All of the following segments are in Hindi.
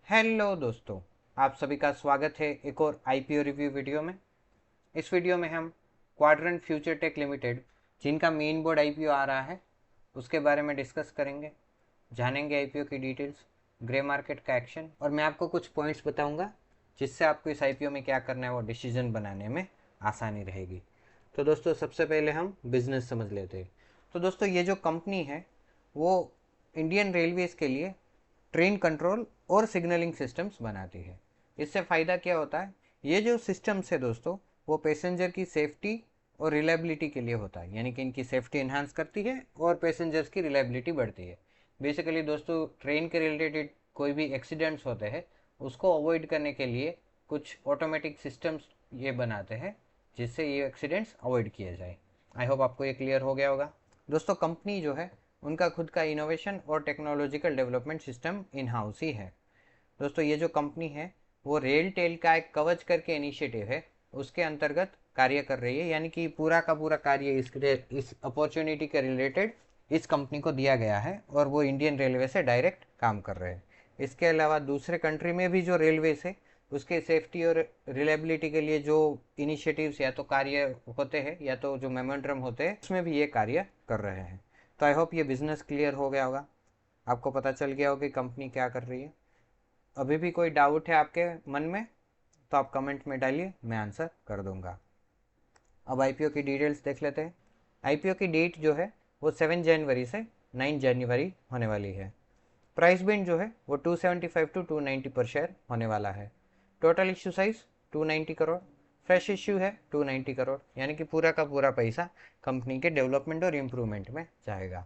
हेलो दोस्तों, आप सभी का स्वागत है एक और आईपीओ रिव्यू वीडियो में। इस वीडियो में हम क्वाड्रेंट फ्यूचर टेक लिमिटेड, जिनका मेन बोर्ड आईपीओ आ रहा है, उसके बारे में डिस्कस करेंगे। जानेंगे आईपीओ की डिटेल्स, ग्रे मार्केट का एक्शन, और मैं आपको कुछ पॉइंट्स बताऊंगा जिससे आपको इस आईपीओ में क्या करना है वो डिसीजन बनाने में आसानी रहेगी। तो दोस्तों, सबसे पहले हम बिजनेस समझ लेते हैं। तो दोस्तों, ये जो कंपनी है वो इंडियन रेलवेज़ के लिए ट्रेन कंट्रोल और सिग्नलिंग सिस्टम्स बनाती है। इससे फ़ायदा क्या होता है, ये जो सिस्टम्स है दोस्तों, वो पैसेंजर की सेफ्टी और रिलायबिलिटी के लिए होता है, यानी कि इनकी सेफ्टी इन्हांस करती है और पैसेंजर्स की रिलायबिलिटी बढ़ती है। बेसिकली दोस्तों, ट्रेन के रिलेटेड कोई भी एक्सीडेंट्स होते हैं उसको अवॉइड करने के लिए कुछ ऑटोमेटिक सिस्टम्स ये बनाते हैं जिससे ये एक्सीडेंट्स अवॉइड किया जाए। आई होप आपको ये क्लियर हो गया होगा। दोस्तों, कंपनी जो है उनका खुद का इनोवेशन और technological development system in house ही है। दोस्तों, ये जो कंपनी है वो रेल टेल का एक कवच करके इनिशिएटिव है, उसके अंतर्गत कार्य कर रही है, यानी कि पूरा का पूरा कार्य इस अपॉर्चुनिटी के रिलेटेड इस कंपनी को दिया गया है और वो इंडियन रेलवे से डायरेक्ट काम कर रहे हैं। इसके अलावा दूसरे कंट्री में भी जो रेलवे है उसके सेफ्टी और रिलायबिलिटी के लिए जो इनिशिएटिव्स या तो कार्य होते हैं या तो जो मेमोरेंडम होते हैं उसमें भी ये कार्य कर रहे हैं। तो आई होप ये बिजनेस क्लियर हो गया होगा, आपको पता चल गया होगा कि कंपनी क्या कर रही है। अभी भी कोई डाउट है आपके मन में तो आप कमेंट में डालिए, मैं आंसर कर दूंगा। अब आईपीओ की डिटेल्स देख लेते हैं। आईपीओ की डेट जो है वो 7 जनवरी से 9 जनवरी होने वाली है। प्राइस बैंड जो है वो 275 टू 290 पर शेयर होने वाला है। Total issue size 290 crore. Fresh issue है 290 करोड़, यानी कि पूरा का पूरा पैसा कंपनी के डेवलपमेंट और इम्प्रूवमेंट में जाएगा।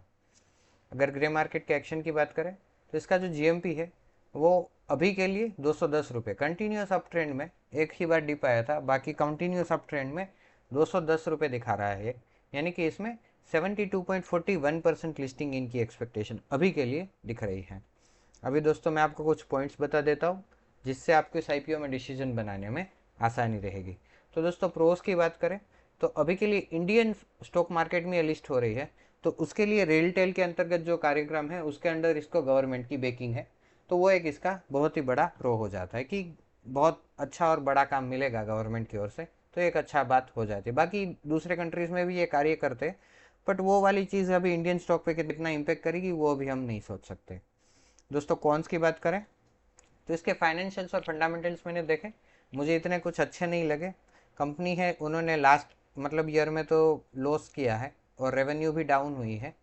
अगर ग्रे मार्केट के एक्शन की बात करें तो इसका जो जीएमपी है वो अभी के लिए 210 रुपये, कंटिन्यूस अप ट्रेंड में एक ही बार डिप आया था, बाकी कंटिन्यूस अप ट्रेंड में 210 रुपये दिखा रहा है, यानी कि इसमें 72.41% लिस्टिंग इनकी एक्सपेक्टेशन अभी के लिए दिख रही है। अभी दोस्तों मैं आपको कुछ पॉइंट्स बता देता हूँ जिससे आपको इस आईपीओ में डिसीजन बनाने में आसानी रहेगी। तो दोस्तों, प्रोस की बात करें तो अभी के लिए इंडियन स्टॉक मार्केट में ये लिस्ट हो रही है, तो उसके लिए रेल टेल के अंतर्गत जो कार्यक्रम है उसके अंडर इसको गवर्नमेंट की बेकिंग है, तो वो एक इसका बहुत ही बड़ा प्रो हो जाता है कि बहुत अच्छा और बड़ा काम मिलेगा गवर्नमेंट की ओर से, तो एक अच्छा बात हो जाती है। बाकी दूसरे कंट्रीज़ में भी ये कार्य करते हैं, बट वो वाली चीज़ अभी इंडियन स्टॉक पे कितना इम्पेक्ट करेगी वो अभी हम नहीं सोच सकते। दोस्तों, कॉन्स की बात करें तो इसके फाइनेंशियल्स और फंडामेंटल्स मैंने देखे, मुझे इतने कुछ अच्छे नहीं लगे। कंपनी है उन्होंने लास्ट मतलब ईयर में तो लॉस किया है और रेवेन्यू भी डाउन हुई है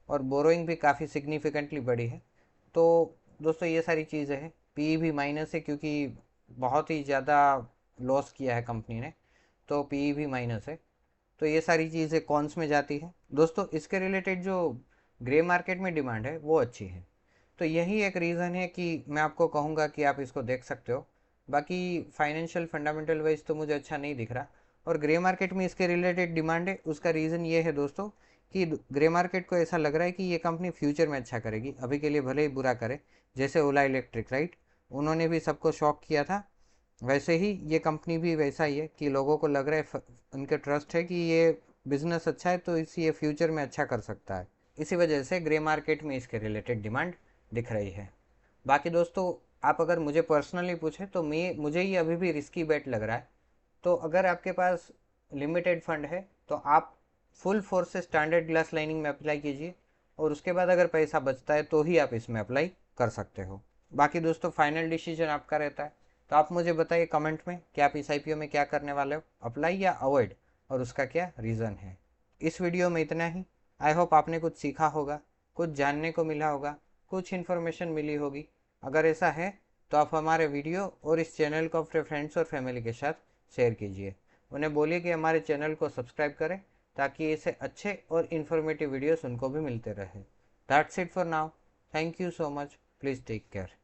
और बोरोइंग भी काफ़ी सिग्निफिकेंटली बढ़ी है। तो दोस्तों, ये सारी चीज़ें हैं। पी भी माइनस है क्योंकि बहुत ही ज़्यादा लॉस किया है कंपनी ने, तो पी भी माइनस है। तो ये सारी चीज़ें कॉन्स में जाती है। दोस्तों, इसके रिलेटेड जो ग्रे मार्केट में डिमांड है वो अच्छी है, तो यही एक रीज़न है कि मैं आपको कहूँगा कि आप इसको देख सकते हो। बाकी फाइनेंशियल फंडामेंटल वाइज तो मुझे अच्छा नहीं दिख रहा, और ग्रे मार्केट में इसके रिलेटेड डिमांड है। उसका रीज़न ये है दोस्तों कि ग्रे मार्केट को ऐसा लग रहा है कि ये कंपनी फ्यूचर में अच्छा करेगी, अभी के लिए भले ही बुरा करे। जैसे ओला इलेक्ट्रिक, राइट, उन्होंने भी सबको शॉक किया था, वैसे ही ये कंपनी भी वैसा ही है कि लोगों को लग रहा है, उनके ट्रस्ट है कि ये बिजनेस अच्छा है तो इसी ये फ्यूचर में अच्छा कर सकता है। इसी वजह से ग्रे मार्केट में इसके रिलेटेड डिमांड दिख रही है। बाकी दोस्तों, आप अगर मुझे पर्सनली पूछे तो मुझे ये अभी भी रिस्की बेट लग रहा है। तो अगर आपके पास लिमिटेड फंड है तो आप फुल फोर्स से स्टैंडर्ड ग्लास लाइनिंग में अप्लाई कीजिए, और उसके बाद अगर पैसा बचता है तो ही आप इसमें अप्लाई कर सकते हो। बाकी दोस्तों, फाइनल डिसीजन आपका रहता है। तो आप मुझे बताइए कमेंट में कि आप इस आईपीओ में क्या करने वाले हो, अप्लाई या अवॉइड, और उसका क्या रीज़न है। इस वीडियो में इतना ही। आई होप आपने कुछ सीखा होगा, कुछ जानने को मिला होगा, कुछ इन्फॉर्मेशन मिली होगी। अगर ऐसा है तो आप हमारे वीडियो और इस चैनल को अपने फ्रेंड्स और फैमिली के साथ शेयर कीजिए। उन्हें बोलिए कि हमारे चैनल को सब्सक्राइब करें ताकि ऐसे अच्छे और इन्फॉर्मेटिव वीडियोस उनको भी मिलते रहे। That's it for now. Thank you so much. Please take care.